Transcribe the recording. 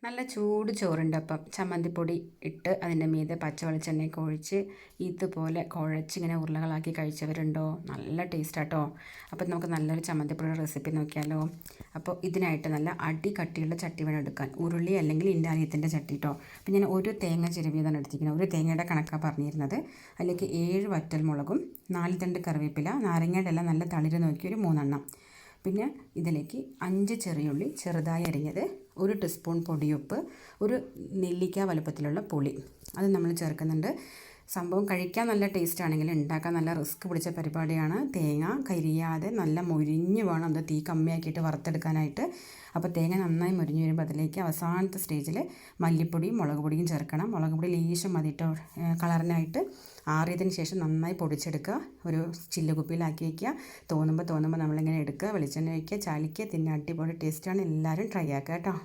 നല്ല ചൂട് ചോറിൻ്റെ ഒപ്പം ചമ്മന്തിപ്പൊടി ഇട്ട് അതിൻ്റെ മീതെ പച്ച വെളിച്ചെണ്ണയൊക്കെ ഒഴിച്ച് ഇതുപോലെ കുഴച്ചിങ്ങനെ ഉരുളകളാക്കി കഴിച്ചവരുണ്ടോ? നല്ല ടേസ്റ്റാട്ടോ. അപ്പോൾ നമുക്ക് നല്ലൊരു ചമ്മന്തിപ്പൊടിയുടെ റെസിപ്പി നോക്കിയാലോ. അപ്പോൾ ഇതിനായിട്ട് നല്ല അടി കട്ടിയുള്ള ചട്ടി വേണം എടുക്കാൻ. ഉരുളി അല്ലെങ്കിൽ ഇൻഡാലിയത്തിൻ്റെ ചട്ടി കേട്ടോ. അപ്പോൾ ഞാൻ ഒരു തേങ്ങ ചിരവിയതാണ് എടുത്തിരിക്കുന്നത്. ഒരു തേങ്ങയുടെ കണക്കാണ് പറഞ്ഞിരുന്നത്. അതിലേക്ക് 7 വറ്റൽമുളകും 4 തണ്ട് കറിവേപ്പില, നാരങ്ങയുടെ എല്ലാം നല്ല തളിര് നോക്കി ഒരു 3 എണ്ണം. പിന്നെ ഇതിലേക്ക് 5 ചെറിയുള്ളി ചെറുതായി അരിഞ്ഞത്, 1 ടീസ്പൂൺ പൊടിയുപ്പ്, ഒരു നെല്ലിക്ക വലുപ്പത്തിലുള്ള പുളി അത് നമ്മൾ ചേർക്കുന്നുണ്ട്. സംഭവം കഴിക്കാൻ നല്ല ടേസ്റ്റ് ആണെങ്കിൽ ഉണ്ടാക്കാൻ നല്ല റിസ്ക് പിടിച്ച പരിപാടിയാണ്. തേങ്ങ കരിയാതെ നല്ല മൊരിഞ്ഞ് വേണം അത് തീ കമ്മിയാക്കിയിട്ട് വറുത്തെടുക്കാനായിട്ട്. അപ്പോൾ തേങ്ങ നന്നായി മൊരിഞ്ഞ് വരുമ്പോൾ അതിലേക്ക് അവസാനത്തെ സ്റ്റേജിൽ മല്ലിപ്പൊടിയും മുളക് പൊടിയും ചേർക്കണം. മുളക് പൊടി ലേശം മതിട്ടോ കളറിനായിട്ട്. ആറിയതിന് ശേഷം നന്നായി പൊടിച്ചെടുക്കുക. ഒരു ചില്ലുകുപ്പിയിലാക്കി വയ്ക്കുക. തോന്നുമ്പോൾ നമ്മളിങ്ങനെ എടുക്കുക, വെളിച്ചെണ്ണ വയ്ക്കുക, ചാലിക്കുക, തിന്നെ അടിപൊളി ടേസ്റ്റാണ്. എല്ലാവരും ട്രൈ ആക്കുക കേട്ടോ.